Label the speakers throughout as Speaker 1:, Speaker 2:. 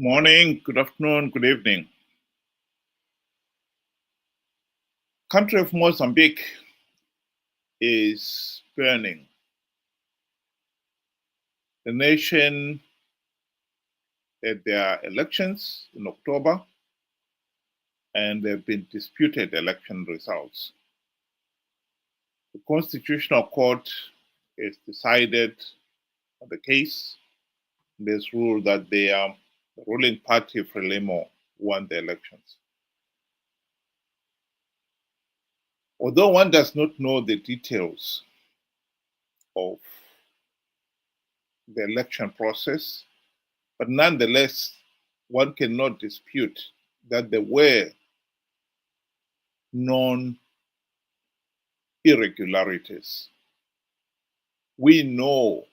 Speaker 1: Morning, good afternoon, good evening. Country of Mozambique is burning. The nation had their elections in October, and there have been disputed election results. The Constitutional Court has decided on the case. There's ruled that the ruling party, Frelimo, won the elections. Although one does not know the details of the election process, but nonetheless, one cannot dispute that there were known irregularities. We know,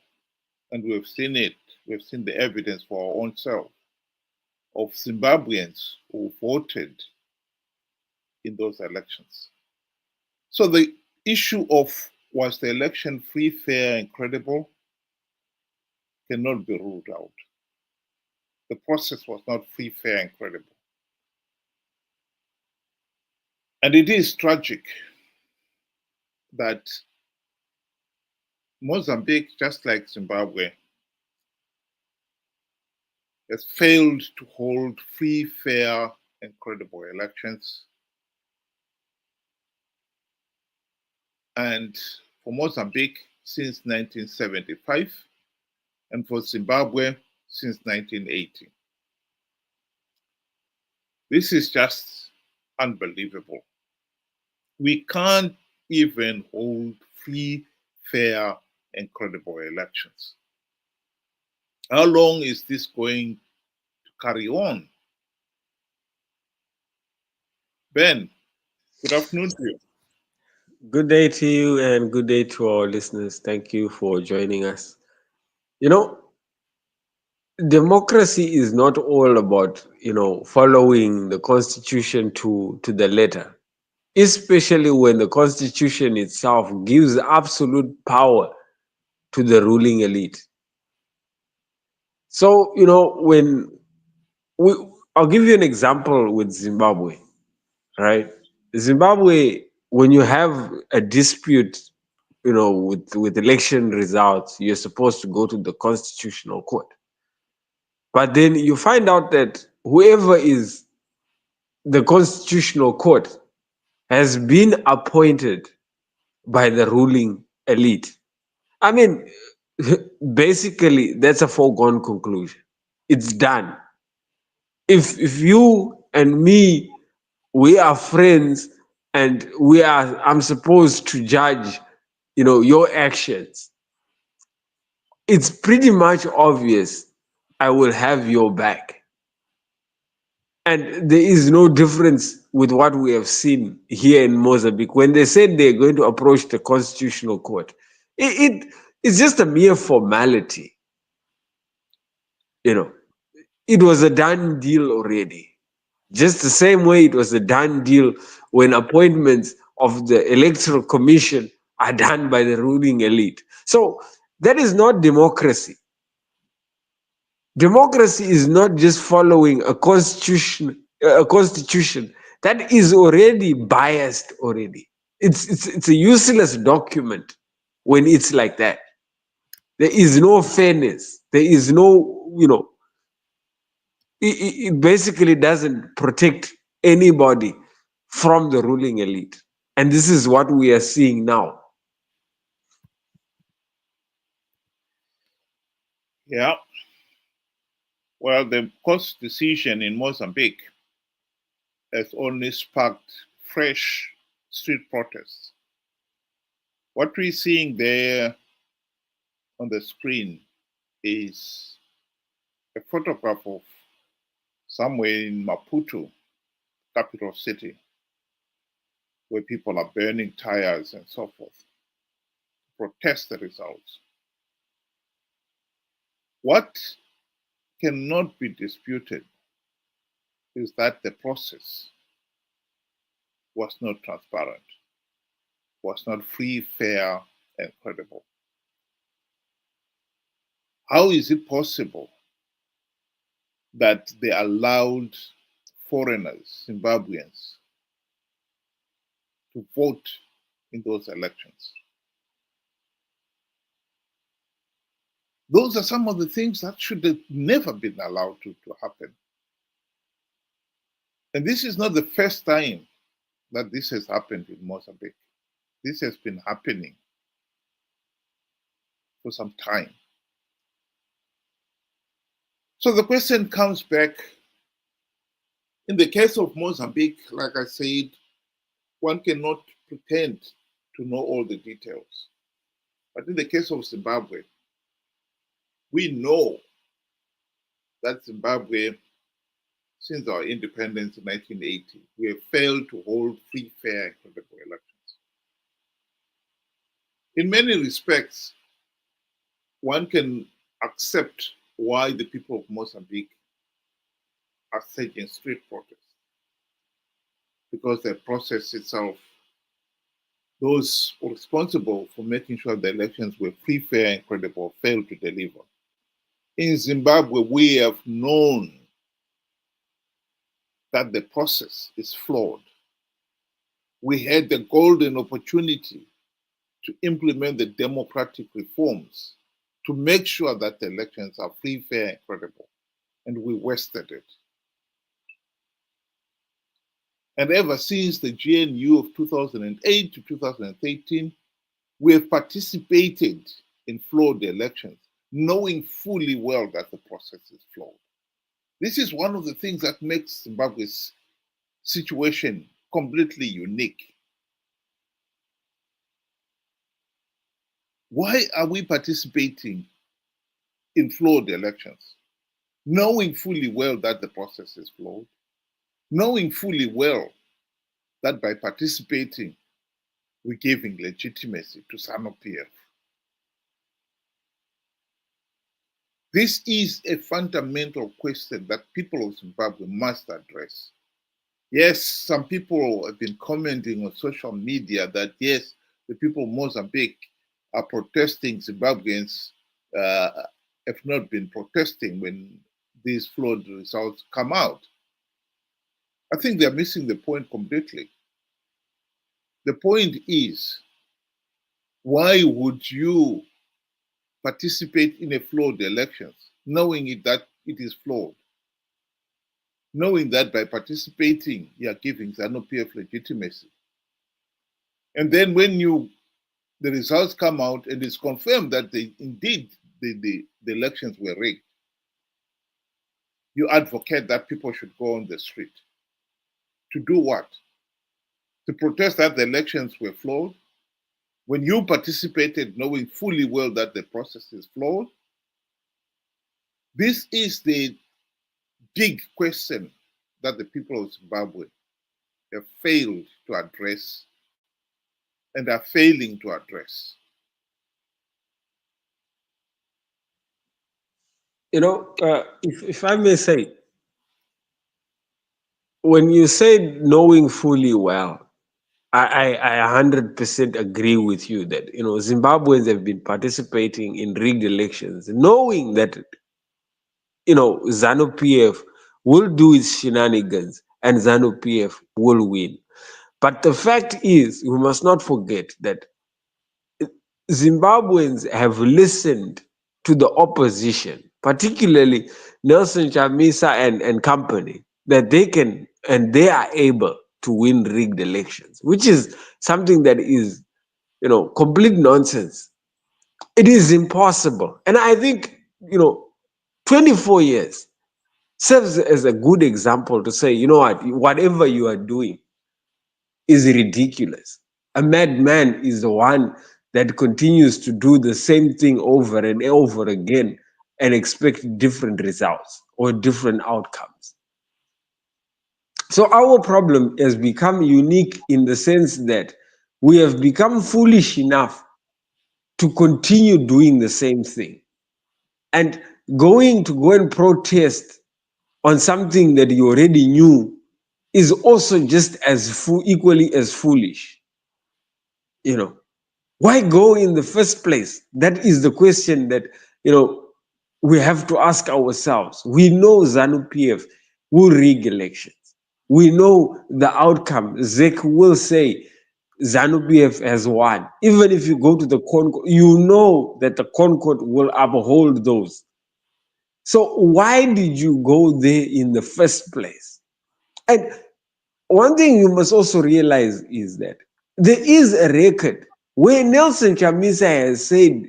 Speaker 1: and we've seen it, we've seen the evidence for our own self, of Zimbabweans who voted in those elections. So the issue of was the election free, fair, and credible cannot be ruled out. The process was not free, fair, and credible. And it is tragic that Mozambique, just like Zimbabwe, has failed to hold free, fair, and credible elections. And for Mozambique, since 1975, and for Zimbabwe, since 1980. This is just unbelievable. We can't even hold free, fair, and credible elections. How long is this going to carry on? Ben, good afternoon to you.
Speaker 2: Good day to you and good day to our listeners. Thank you for joining us. You know, democracy is not all about, following the constitution to the letter, especially when the constitution itself gives absolute power to the ruling elite. So, when we, I'll give you an example with Zimbabwe, right? Zimbabwe, when you have a dispute with election results, you're supposed to go to the constitutional court. But then you find out that whoever is the constitutional court has been appointed by the ruling elite. I mean, basically, that's a foregone conclusion. It's done. If you and me, we are friends, and I'm supposed to judge, your actions, it's pretty much obvious I will have your back. And there is no difference with what we have seen here in Mozambique. When they said they're going to approach the constitutional court, it's just a mere formality. It was a done deal already. Just the same way it was a done deal when appointments of the electoral commission are done by the ruling elite. So that is not democracy. Democracy is not just following a constitution that is already biased already. It's a useless document when it's like that. There is no fairness. There is no, it basically doesn't protect anybody from the ruling elite. And this is what we are seeing now.
Speaker 1: Yeah. Well, the court's decision in Mozambique has only sparked fresh street protests. What we're seeing there on the screen is a photograph of somewhere in Maputo, capital city, where people are burning tires and so forth to protest the results. What cannot be disputed is that the process was not transparent, was not free, fair, and credible. How is it possible that they allowed foreigners, Zimbabweans, to vote in those elections. Those are some of the things that should have never been allowed to happen. And this is not the first time that this has happened in Mozambique. This has been happening for some time. So the question comes back, in the case of Mozambique, like I said, one cannot pretend to know all the details. But in the case of Zimbabwe, we know that Zimbabwe, since our independence in 1980, we have failed to hold free, fair, and credible elections. In many respects, one can accept why the people of Mozambique are staging street protests, because the process itself, those responsible for making sure the elections were free, fair, and credible failed to deliver. In Zimbabwe, we have known that the process is flawed. We had the golden opportunity to implement the democratic reforms to make sure that the elections are free, fair, and credible, and we wasted it. And ever since the GNU of 2008 to 2013, we have participated in flawed elections, knowing fully well that the process is flawed. This is one of the things that makes Zimbabwe's situation completely unique. Why are we participating in flawed elections, knowing fully well that the process is flawed, knowing fully well that by participating, we're giving legitimacy to Zanu PF? This is a fundamental question that people of Zimbabwe must address. Yes, some people have been commenting on social media that yes, the people of Mozambique are protesting. Zimbabweans have not been protesting when these flawed results come out. I think they're missing the point completely. The point is, why would you participate in a flawed elections, knowing that it is flawed? Knowing that by participating, you are giving Zanu PF legitimacy. And then when the results come out and it's confirmed that indeed the elections were rigged, you advocate that people should go on the street. To do what? To protest that the elections were flawed? When you participated knowing fully well that the process is flawed? This is the big question that the people of Zimbabwe have failed to address and are failing to address.
Speaker 2: If I may say, when you say knowing fully well, I 100% agree with you that Zimbabweans have been participating in rigged elections, knowing that Zanu PF will do its shenanigans and Zanu PF will win. But the fact is, we must not forget that Zimbabweans have listened to the opposition, particularly Nelson Chamisa and company, that they can and they are able to win rigged elections, which is something that is, complete nonsense. It is impossible. And I think, 24 years serves as a good example to say, whatever you are doing is ridiculous. A madman is the one that continues to do the same thing over and over again and expect different results or different outcomes. So our problem has become unique in the sense that we have become foolish enough to continue doing the same thing. And going to go and protest on something that you already knew is also just as equally as foolish. Why go in the first place? That is the question that we have to ask ourselves. We know Zanu PF will rig elections. We know the outcome. Zek will say Zanu PF has won. Even if you go to the Concord, you know that the Concord will uphold those. So why did you go there in the first place? And one thing you must also realize is that there is a record where Nelson Chamisa has said,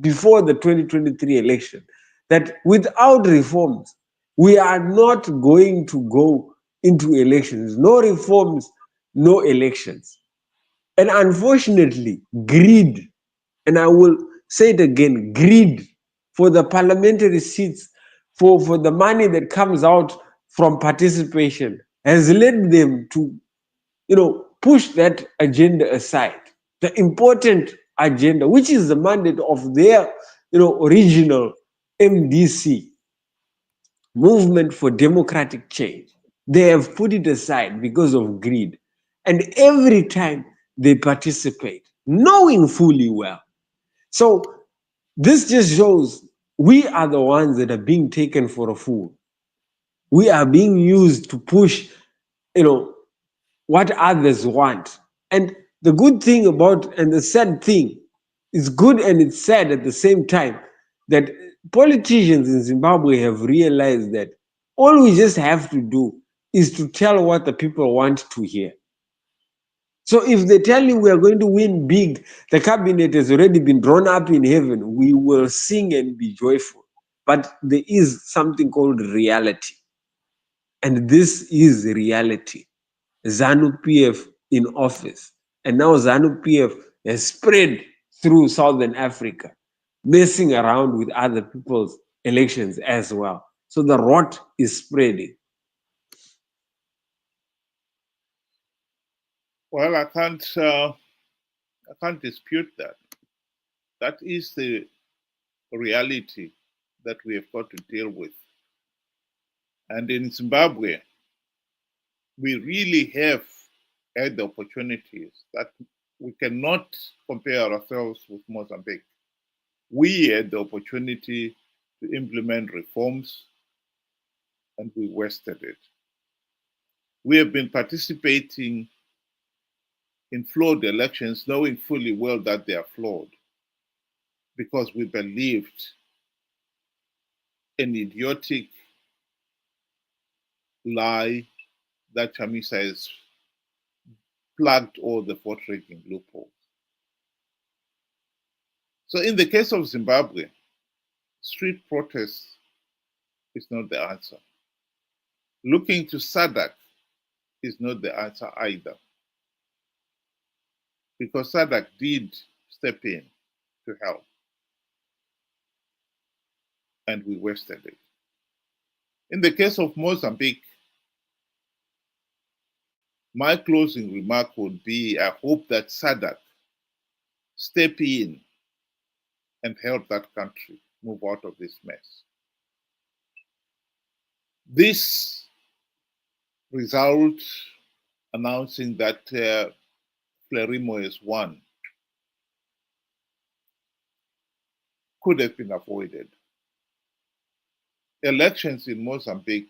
Speaker 2: before the 2023 election, that without reforms, we are not going to go into elections. No reforms, no elections. And unfortunately, greed, and I will say it again, greed for the parliamentary seats, for the money that comes out from participation has led them to, push that agenda aside. The important agenda, which is the mandate of their, original MDC, Movement for Democratic Change. They have put it aside because of greed. And every time they participate, knowing fully well. So this just shows we are the ones that are being taken for a fool. We are being used to push, you know, what others want. And the good thing about, and the sad thing, it's good and it's sad at the same time, that politicians in Zimbabwe have realized that all we just have to do is to tell what the people want to hear. So if they tell you we are going to win big, the cabinet has already been drawn up in heaven, we will sing and be joyful. But there is something called reality. And this is reality. Zanu PF in office. And now Zanu PF has spread through Southern Africa, messing around with other people's elections as well. So the rot is spreading.
Speaker 1: Well, I can't dispute that. That is the reality that we have got to deal with. And in Zimbabwe, we really have had the opportunities that we cannot compare ourselves with Mozambique. We had the opportunity to implement reforms and we wasted it. We have been participating in flawed elections knowing fully well that they are flawed because we believed an idiotic lie that Chamisa has plugged all the vote rigging loopholes. So in the case of Zimbabwe, street protests is not the answer. Looking to SADC is not the answer either. Because SADC did step in to help. And we wasted it. In the case of Mozambique, my closing remark would be I hope that SADC step in and help that country move out of this mess. This result announcing that Frelimo has won could have been avoided. Elections in Mozambique,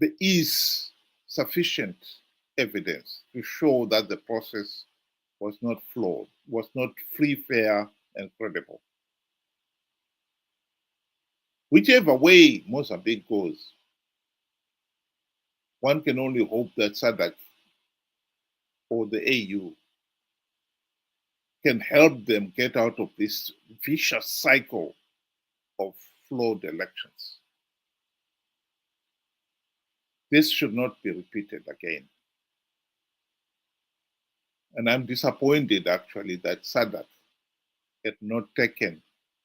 Speaker 1: there is sufficient evidence to show that the process was not flawed, was not free, fair, and credible. Whichever way Mozambique goes, one can only hope that SADC or the AU can help them get out of this vicious cycle of flawed elections. This should not be repeated again. And I'm disappointed actually that SADC had not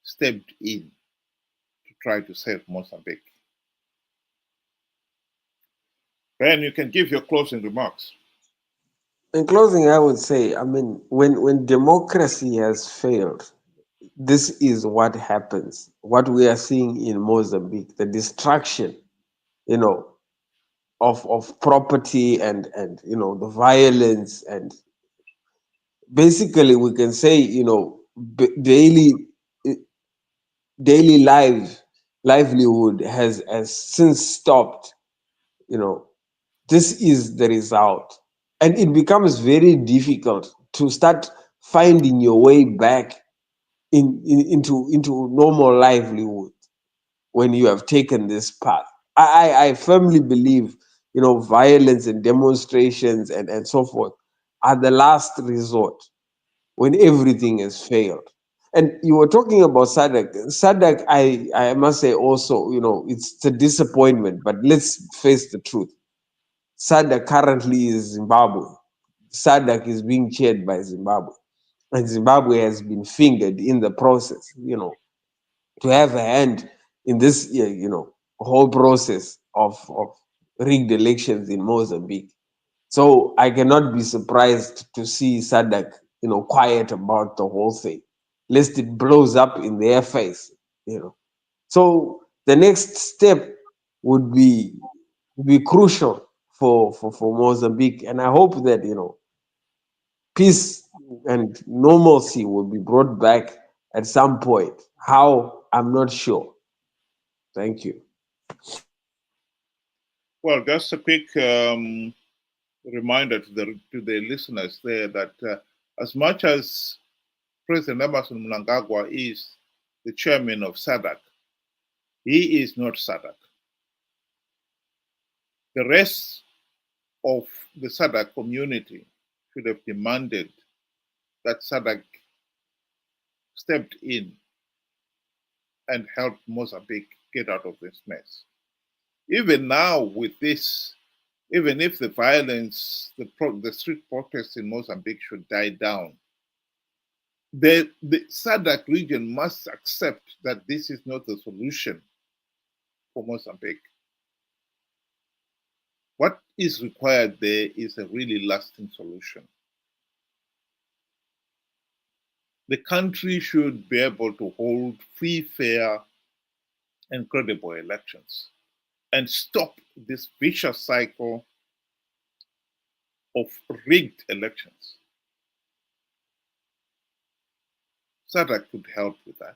Speaker 1: stepped in to try to save Mozambique. Ben, you can give your closing remarks.
Speaker 2: In closing, I would say, I mean, when democracy has failed, this is what happens. What we are seeing in Mozambique, the destruction, you know, of property and the violence, and basically we can say, daily daily livelihood has since stopped, you know, this is the result. And it becomes very difficult to start finding your way back into normal livelihood when you have taken this path. I firmly believe, you know, violence and demonstrations and so forth are the last resort when everything has failed. And you were talking about SADC. SADC, I must say also, you know, it's a disappointment, but let's face the truth. SADC currently is Zimbabwe. SADC is being chaired by Zimbabwe. And Zimbabwe has been fingered in the process, you know, to have a hand in this, you know, whole process of rigged elections in Mozambique. So I cannot be surprised to see SADC, you know, quiet about the whole thing, lest it blows up in their face, you know. So the next step would be crucial for Mozambique, and I hope that, you know, peace and normalcy will be brought back at some point. How, I'm not sure. Thank you.
Speaker 1: Well, just a quick reminder to the listeners there that as much as President Emerson Mnangagwa is the chairman of SADC, he is not SADC. The rest of the SADC community should have demanded that SADC stepped in and helped Mozambique get out of this mess. Even now, with this, even if the violence, the street protests in Mozambique should die down, the SADC region must accept that this is not the solution for Mozambique. What is required there is a really lasting solution. The country should be able to hold free, fair, and credible elections and stop this vicious cycle of rigged elections. SADC could help with that.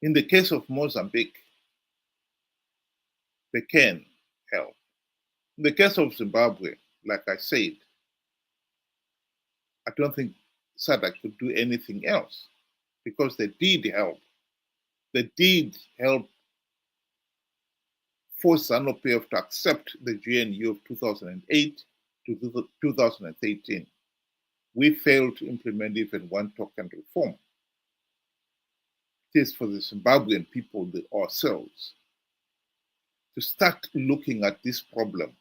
Speaker 1: In the case of Mozambique, they can help. In the case of Zimbabwe, like I said, I don't think SADC could do anything else because they did help. They did help force Zanu PF to accept the GNU of 2008 to 2013. We failed to implement even one token reform. It is for the Zimbabwean people ourselves to start looking at this problem.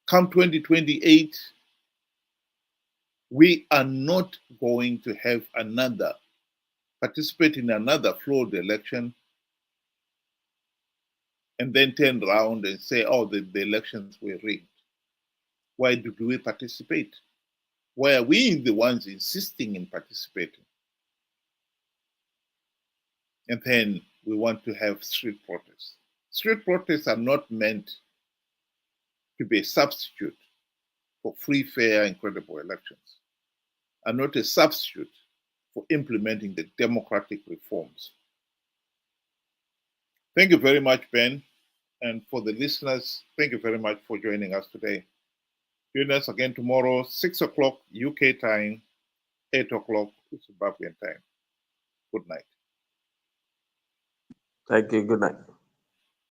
Speaker 1: Come 2028, we are not going to have participate in another flawed election and then turn around and say, oh, the elections were rigged. Why did we participate? Why are we the ones insisting in participating? And then we want to have street protests. Street protests are not meant to be a substitute for free, fair, and credible elections, are not a substitute for implementing the democratic reforms. Thank you very much, Ben. And for the listeners, thank you very much for joining us today. Join us again tomorrow, 6 o'clock UK time, 8 o'clock Zimbabwean time. Good night.
Speaker 2: Thank you. Good night.